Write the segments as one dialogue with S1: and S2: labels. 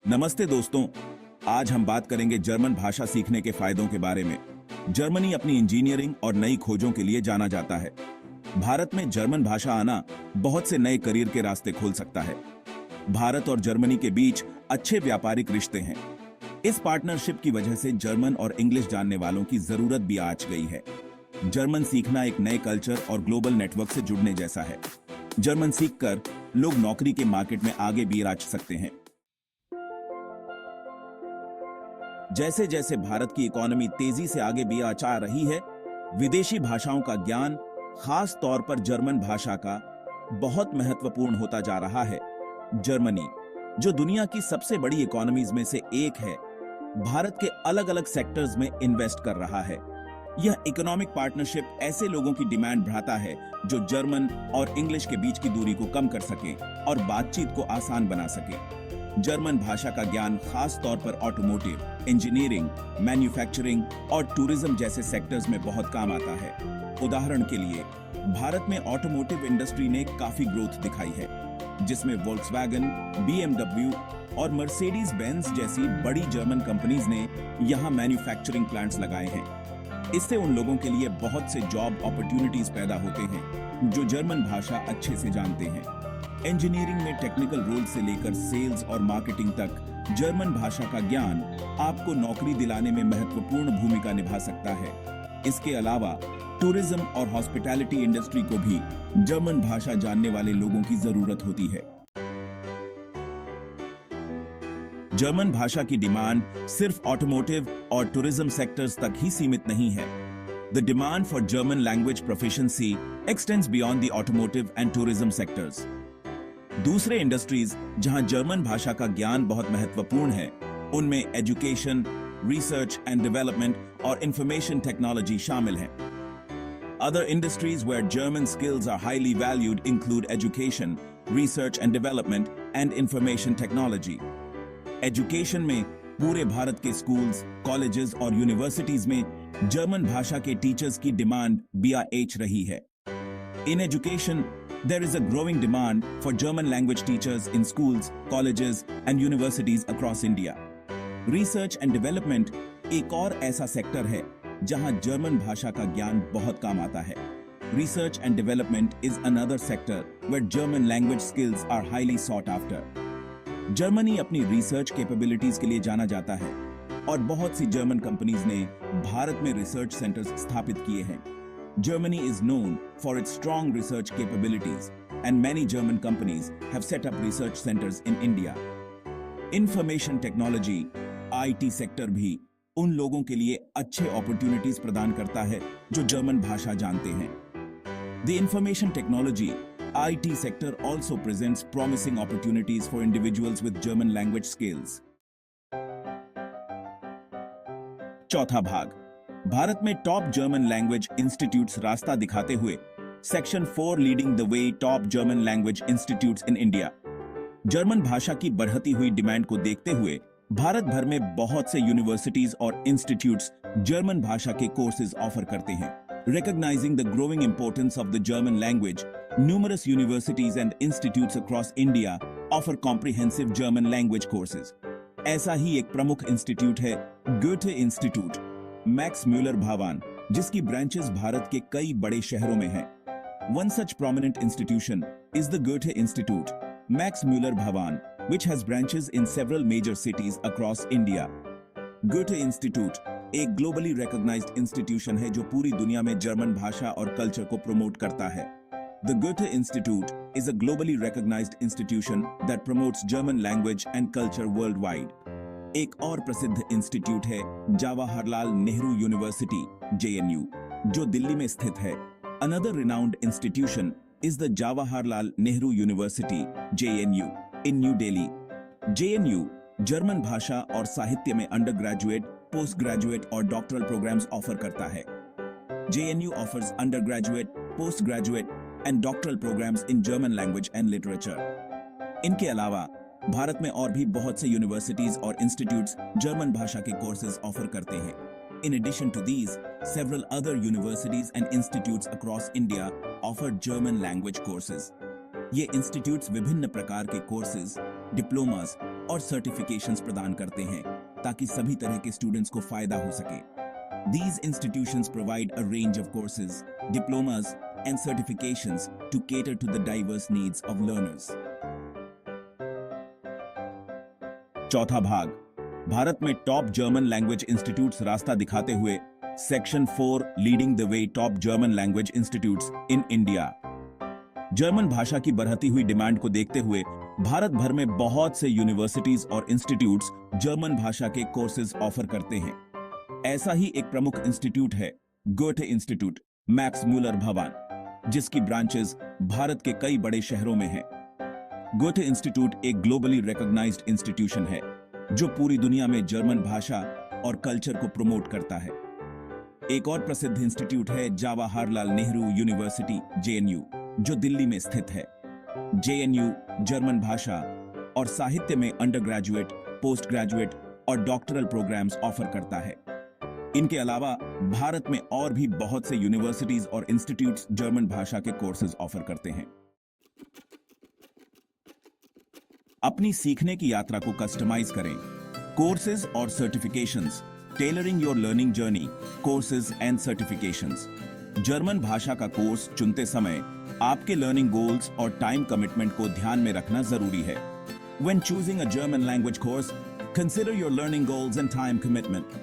S1: नमस्ते दोस्तों, आज हम बात करेंगे जर्मन भाषा सीखने के फायदों के बारे में। जर्मनी अपनी इंजीनियरिंग और नई खोजों के लिए जाना जाता है। भारत में जर्मन भाषा आना बहुत से नए करियर के रास्ते खोल सकता है। भारत और जर्मनी के बीच अच्छे व्यापारिक रिश्ते हैं। इस पार्टनरशिप की वजह से जर्मन और इंग्लिश जानने वालों की जरूरत भी आज गई है। जर्मन सीखना एक नए कल्चर और ग्लोबल नेटवर्क से जुड़ने जैसा है। जर्मन सीखकर लोग नौकरी के मार्केट में आगे भी राज सकते हैं। जैसे जैसे भारत की इकोनॉमी तेजी से आगे भी आ रही है, विदेशी भाषाओं का ज्ञान, खास तौर पर जर्मन भाषा का, बहुत महत्वपूर्ण होता जा रहा है। जर्मनी, जो दुनिया की सबसे बड़ी इकोनॉमीज में से एक है, भारत के अलग अलग सेक्टर्स में इन्वेस्ट कर रहा है। यह इकोनॉमिक पार्टनरशिप ऐसे लोगों की डिमांड बढ़ाता है जो जर्मन और इंग्लिश के बीच की दूरी को कम कर सके और बातचीत को आसान बना सके। जर्मन भाषा का ज्ञान खास तौर पर ऑटोमोटिव, इंजीनियरिंग, मैन्युफैक्चरिंग और टूरिज्म जैसे सेक्टर्स में बहुत काम आता है। उदाहरण के लिए, भारत में ऑटोमोटिव इंडस्ट्री ने काफी ग्रोथ दिखाई है, जिसमें वोल्क्सवैगन, BMW और मर्सिडीज बेंज जैसी बड़ी जर्मन कंपनीज ने यहां मैन्युफैक्चरिंग प्लांट्स लगाए हैं। इससे उन लोगों के लिए बहुत से जॉब अपॉर्चुनिटीज पैदा होते हैं जो जर्मन भाषा अच्छे से जानते हैं। इंजीनियरिंग में टेक्निकल रोल से लेकर सेल्स और मार्केटिंग तक जर्मन भाषा का ज्ञान आपको नौकरी दिलाने में महत्वपूर्ण भूमिका निभा सकता है। इसके अलावा टूरिज्म और हॉस्पिटैलिटी इंडस्ट्री को भी जर्मन भाषा जानने वाले लोगों की जरूरत होती है। जर्मन भाषा की डिमांड सिर्फ ऑटोमोटिव और टूरिज्म सेक्टर्स तक ही सीमित नहीं है। The demand for German language proficiency extends beyond the automotive and tourism sectors. दूसरे इंडस्ट्रीज जहां जर्मन भाषा का ज्ञान बहुत महत्वपूर्ण है, उनमें एजुकेशन, रिसर्च एंड डेवलपमेंट और इंफॉर्मेशन टेक्नोलॉजी शामिल हैं। Other industries where German skills are highly valued include education, research and development, and information technology. Education में पूरे भारत के स्कूल्स, कॉलेजेस और यूनिवर्सिटीज में जर्मन भाषा के टीचर्स की डिमांड BRH रही है। In education, there is a growing demand for German language teachers in schools, colleges and universities across India. Research and development एक और ऐसा सेक्टर है जहां जर्मन भाषा का ज्ञान बहुत काम आता है। Research and development is another sector where German language skills are highly sought after. Germany अपनी रिसर्च कैपेबिलिटीज के लिए जाना जाता है और बहुत सी जर्मन कंपनीज ने भारत में रिसर्च सेंटर्स स्थापित किए हैं। Germany is known for its strong research capabilities, and many German companies have set up research centers in India. Information technology, IT sector भी उन लोगों के लिए अच्छे opportunities प्रदान करता है जो जर्मन भाषा जानते हैं। The information technology, IT sector also presents promising opportunities for individuals with German language skills. चौथा भाग, भारत में टॉप जर्मन लैंग्वेज इंस्टीट्यूट्स रास्ता दिखाते हुए। Section 4 leading the way top German language institutes in India. German भाषा की बढ़ती हुई डिमांड को देखते हुए भारत भर में बहुत से यूनिवर्सिटीज और इंस्टीट्यूट्स जर्मन भाषा के कोर्सेज ऑफर करते हैं। Recognizing the growing importance of the German language, numerous universities and institutes across India offer comprehensive German language courses. ऐसा ही एक प्रमुख इंस्टीट्यूट है गोथे इंस्टीट्यूट, मैक्स म्यूलर भावान, जिसकी ब्रांचेस भारत के कई बड़े शहरों में हैं। One such prominent institution is the Goethe Institute, Max Müller Bhavan, which has branches in several major cities across India. Goethe Institute एक ग्लोबली रिकॉग्नाइज्ड इंस्टीट्यूशन है जो पूरी दुनिया में जर्मन भाषा और कल्चर को प्रमोट करता है। The Goethe Institute is a globally recognized institution that promotes German language and culture worldwide. एक और प्रसिद्ध इंस्टीट्यूट है जवाहरलाल नेहरू यूनिवर्सिटी JNU, जो दिल्ली में स्थित है। Another renowned institution is the Jawaharlal Nehru University JNU in New Delhi. JNU German भाषा और साहित्य में अंडर ग्रेजुएट, पोस्ट ग्रेजुएट और डॉक्टरल प्रोग्राम्स ऑफर करता है। JNU offers undergraduate, postgraduate and doctoral programs in German language and literature. इनके अलावा भारत में और भी बहुत से यूनिवर्सिटीज और इंस्टीट्यूट्स जर्मन भाषा के कोर्सेज ऑफर करते हैं। In addition to these, several other universities and institutes across India offer German language courses. ये इंस्टीट्यूट्स विभिन्न प्रकार के कोर्सेज, डिप्लोमास, और सर्टिफिकेशंस प्रदान करते हैं ताकि सभी तरह के स्टूडेंट्स को फायदा हो सके। These institutions provide a range of courses, diplomas, and certifications to cater to the diverse needs of learners. चौथा भाग, भारत में टॉप जर्मन लैंग्वेज इंस्टीट्यूट्स रास्ता दिखाते हुए section 4 leading the way top German language institutes in India. German भाषा की बढ़ती हुई डिमांड को देखते हुए भारत भर में बहुत से यूनिवर्सिटीज और इंस्टीट्यूट्स जर्मन भाषा के कोर्सेज ऑफर करते हैं। ऐसा ही एक प्रमुख इंस्टीट्यूट है गोथे इंस्टीट्यूट, मैक्स म्यूलर भवन, जिसकी ब्रांचेस भारत के कई बड़े शहरों में हैं। गोथे इंस्टीट्यूट एक ग्लोबली रिकॉग्नाइज्ड इंस्टीट्यूशन है जो पूरी दुनिया में जर्मन भाषा और कल्चर को प्रमोट करता है। एक और प्रसिद्ध इंस्टीट्यूट है जवाहरलाल नेहरू यूनिवर्सिटी JNU, जो दिल्ली में स्थित है। JNU जर्मन भाषा और साहित्य में अंडर ग्रेजुएट, पोस्ट ग्रेजुएट और डॉक्टरल प्रोग्राम्स ऑफर करता है। इनके अलावा भारत में और भी बहुत से यूनिवर्सिटीज और इंस्टीट्यूट्स जर्मन भाषा के कोर्सेज ऑफर करते हैं। अपनी सीखने की यात्रा को कस्टमाइज करें। कोर्सेज और certifications, tailoring your learning journey, courses and certifications. German भाषा का कोर्स चुनते समय आपके लर्निंग गोल्स और टाइम कमिटमेंट को ध्यान में रखना जरूरी है। When choosing a German language course, consider your learning goals and time commitment.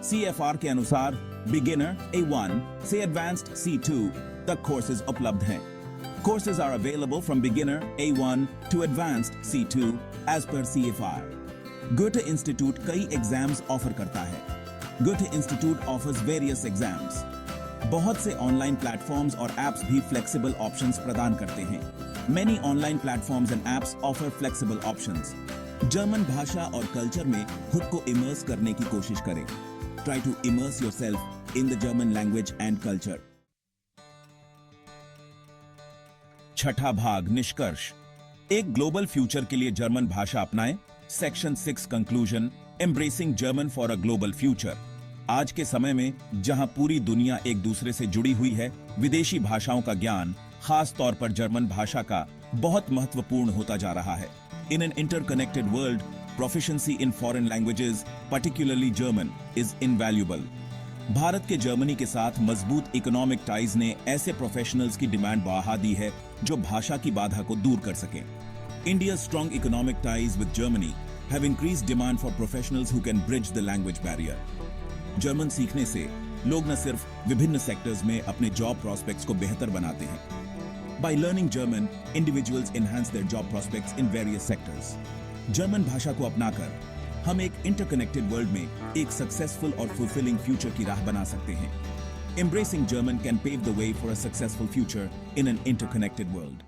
S1: CFR के अनुसार बिगिनर A1 से एडवांस्ड C2 तक कोर्सेज उपलब्ध हैं। Courses are available from beginner A1 to advanced C2 as per CFR. Goethe Institute कई exams offer करता है। Goethe Institute offers various exams. बहुत से ऑनलाइन प्लेटफॉर्म्स और एप्स भी फ्लेक्सिबल ऑप्शंस प्रदान करते हैं। Many online platforms and apps offer flexible options. German भाषा और कल्चर में खुद को इमर्स करने की कोशिश करें। Try to immerse yourself in the German language and culture. छठा भाग, निष्कर्ष। एक ग्लोबल फ्यूचर के लिए जर्मन भाषा अपनाएं। Section 6 conclusion, embracing German for a global future. आज के समय में जहां पूरी दुनिया एक दूसरे से जुड़ी हुई है, विदेशी भाषाओं का ज्ञान, खास तौर पर जर्मन भाषा का, बहुत महत्वपूर्ण होता जा रहा है। In an interconnected world, proficiency in foreign languages, particularly German, is invaluable. Bharat के जर्मनी के साथ मजबूत इकोनॉमिक टाइज ने ऐसे प्रोफेशनल्स की डिमांड बढ़ा दी है जो भाषा की बाधा को दूर कर सकें। India's strong economic ties with Germany have increased demand for professionals who can bridge the language barrier. German सीखने से लोग न सिर्फ विभिन्न सेक्टर्स में अपने जॉब प्रोस्पेक्ट्स को बेहतर बनाते हैं। By learning German, individuals enhance their job prospects in various sectors. German भाषा को अपनाकर हम एक इंटरकनेक्टेड वर्ल्ड में एक सक्सेसफुल और फुलफिलिंग फ्यूचर की राह बना सकते हैं। Embracing German can pave the way for a successful future in an interconnected world.